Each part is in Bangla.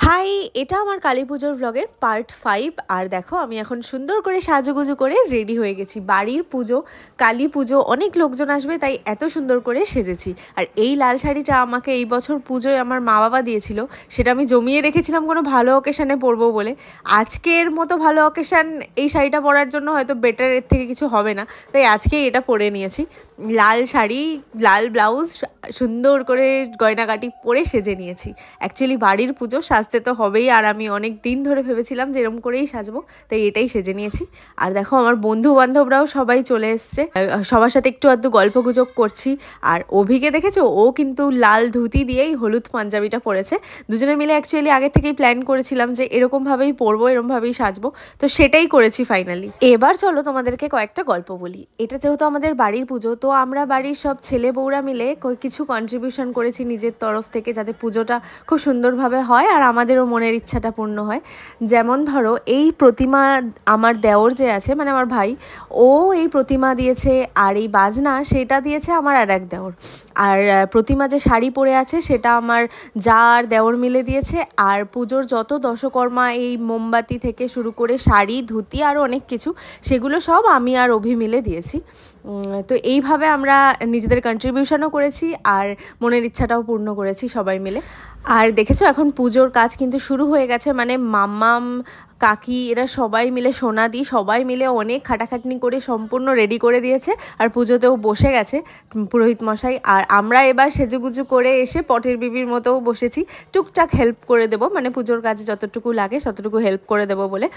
হাই, এটা আমার কালী পুজোর ব্লগের পার্ট 5। আর দেখো আমি এখন সুন্দর করে সাজুগুজু করে রেডি হয়ে গেছি। বাড়ির পুজো, কালী পুজো, অনেক লোকজন আসবে, তাই এত সুন্দর করে সেজেছি। আর এই লাল শাড়িটা আমাকে এই বছর পুজোয় আমার মা বাবা দিয়েছিল, সেটা আমি জমিয়ে রেখেছিলাম কোনো ভালো অকেশানে পরবো বলে। আজকের মতো ভালো অকেশান এই শাড়িটা পরার জন্য হয়তো বেটার, এর থেকে কিছু হবে না, তাই আজকেই এটা পরে নিয়েছি। লাল শাড়ি, লাল ব্লাউজ, সুন্দর করে গয়নাগাটি পরে সেজে নিয়েছি। অ্যাকচুয়ালি বাড়ির পুজো, সাজতে তো হবেই। আর আমি অনেক দিন ধরে ভেবেছিলাম যে এরকম করেই সাজবো, তাই এটাই সেজে নিয়েছি। আর দেখো আমার বন্ধু বান্ধবরাও সবাই চলে এসছে, সবার সাথে একটু আধটু গল্প গুজব করছি। আর অভিকে দেখেছো, ও কিন্তু লাল ধুতি দিয়েই হলুদ পাঞ্জাবিটা পরেছে। দুজনে মিলে অ্যাকচুয়ালি আগে থেকেই প্ল্যান করেছিলাম যে এরকমভাবেই পরবো, এরকমভাবেই সাজবো, তো সেটাই করেছি ফাইনালি। এবার চলো তোমাদেরকে কয়েকটা গল্প বলি। এটা যেহেতু আমাদের বাড়ির পুজো, তো আমরা বাড়ির সব ছেলে বউরা মিলে কিছু কন্ট্রিবিউশন করেছি নিজের তরফ থেকে, যাতে পুজোটা খুব সুন্দরভাবে হয় আর আমাদেরও মনের ইচ্ছাটা পূর্ণ হয়। যেমন ধরো, এই প্রতিমা আমার দেওর যে আছে, মানে আমার ভাই, ও এই প্রতিমা দিয়েছে। আর এই বাজনা সেটা দিয়েছে আমার আর এক দেওর। আর প্রতিমা যে শাড়ি পরে আছে সেটা আমার যা আর দেওর মিলে দিয়েছে। আর পুজোর যত দশকর্মা, এই মোমবাতি থেকে শুরু করে শাড়ি, ধুতি, আরও অনেক কিছু, সেগুলো সব আমি আর অভি মিলে দিয়েছি। তো এইভাবে আমরা নিজেদের কন্ট্রিবিউশনও করেছি আর মনের ইচ্ছাটাও পূর্ণ করেছি সবাই মিলে। আর দেখেছো, এখন পুজোর কাজ কিন্তু শুরু হয়ে গেছে, মানে মাম্মাম, কাকি, এরা সবাই মিলে, সোনাদি, সবাই মিলে অনেক খাটাখাটনি করে সম্পূর্ণ রেডি করে দিয়েছে। আর পুজোতেও বসে গেছে পুরোহিত মশাই। আর আমরা এবার সেজুগুজু করে এসে পটের বিবির মতোও বসেছি, টুকটাক হেল্প করে দেবো, মানে পুজোর কাজে যতটুকু লাগে ততটুকু হেল্প করে দেবো বলে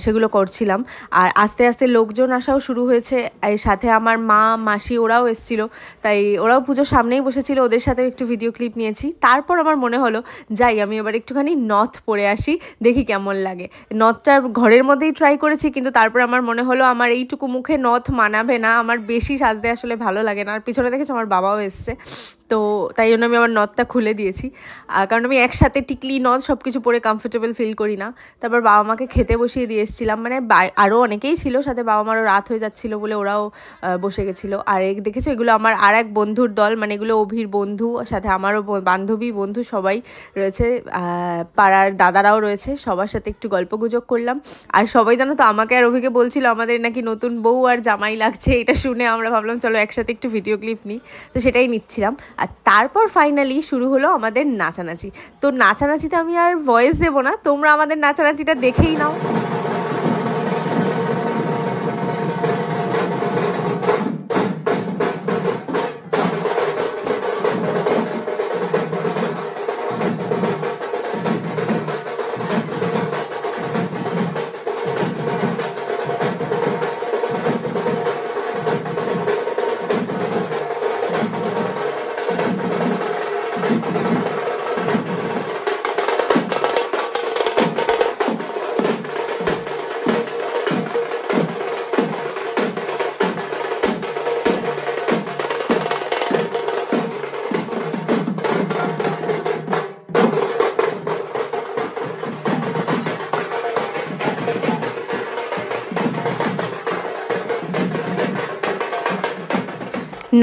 সেগুলো করছিলাম। আর আস্তে আস্তে লোকজন আসাও শুরু হয়েছে। এর সাথে আমার মা, মাসি, ওরাও এসেছিলো, তাই ওরাও পুজোর সামনেই বসেছিল, ওদের সাথেও একটু ভিডিও ক্লিপ নিয়েছি। তারপর আমার মনে হলো যাই, আমি এবার একটুখানি নথ পরে আসি, দেখি কেমন লাগে। নথটা ঘরের মধ্যেই ট্রাই করেছি, কিন্তু তারপর আমার মনে হলো আমার এইটুকু মুখে নথ মানাবে না, আমার বেশি সাজতে আসলে ভালো লাগে না। আর পিছনে দেখেছি আমার বাবাও এসছে, তো তাই জন্য আমি আমার নথটা খুলে দিয়েছি। কারণ আমি একসাথে টিকলি, নথ সব কিছু পরে কমফোর্টেবল ফিল করি না। তারপর বাবা মাকে খেতে বসিয়ে দিয়ে এসেছিলাম, মানে আরও অনেকেই ছিল সাথে, বাবা মারও রাত হয়ে যাচ্ছিলো বলে ওরাও বসে গেছিলো। আর দেখেছো, এগুলো আমার আর এক বন্ধুর দল, মানে এগুলো অভির বন্ধু, সাথে আমারও বান্ধবী, বন্ধু সবাই রয়েছে, পাড়ার দাদারাও রয়েছে, সবার সাথে একটু গল্প গুজব করলাম। আর সবাই জানো তো, আমাকে আর অভিকে বলছিল আমাদের নাকি নতুন বউ আর জামাই লাগছে। এটা শুনে আমরা ভাবলাম চলো একসাথে একটু ভিডিও ক্লিপ নিই, তো সেটাই নিচ্ছিলাম। আর তারপর ফাইনালি শুরু হলো আমাদের নাচানাচি। তো নাচানাচিতে আমি আর ভয়েস দেবো না, তোমরা আমাদের নাচানাচিটা দেখেই নাও।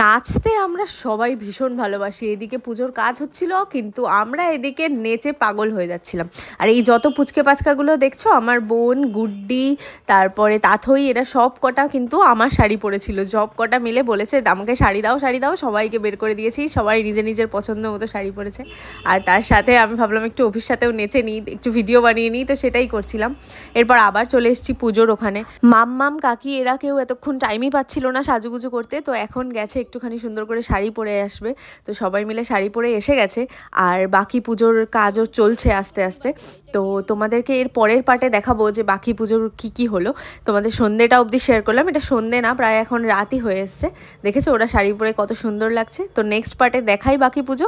নাচতে আমরা সবাই ভীষণ ভালোবাসি। এদিকে পুজোর কাজ হচ্ছিল, কিন্তু আমরা এদিকে নেচে পাগল হয়ে যাচ্ছিলাম। আর এই যত পুচকে পাচকাগুলো দেখছো, আমার বোন, গুড্ডি, তারপরে তাথই, এরা সব কটা কিন্তু আমার শাড়ি পরেছিল। সব কটা মিলে বলেছে আমাকে শাড়ি দাও, শাড়ি দাও, সবাইকে বের করে দিয়েছি, সবাই নিজের নিজের পছন্দ মতো শাড়ি পরেছে। আর তার সাথে আমি ভাবলাম একটু অভির সাথেও নেচে নিই, একটু ভিডিও বানিয়ে নিই, তো সেটাই করছিলাম। এরপর আবার চলে এসেছি পুজোর ওখানে। মাম্মাম, কাকি, এরা কেউ এতক্ষণ টাইমই পাচ্ছিল না সাজুগুজু করতে, তো এখন গেছে একটুখানি সুন্দর করে শাড়ি পরে আসবে। তো সবাই মিলে শাড়ি পরে এসে গেছে, আর বাকি পুজোর কাজও চলছে আস্তে আস্তে। তো তোমাদেরকে এর পরের পার্টে দেখাবো যে বাকি পুজোর কি হলো। তোমাদের সন্ধ্যেটা অবধি শেয়ার করলাম, এটা সন্ধ্যে না, প্রায় এখন রাতই হয়ে এসছে। দেখেছো ওরা শাড়ি পরে কত সুন্দর লাগছে। তো নেক্সট পার্টে দেখাই বাকি পুজো।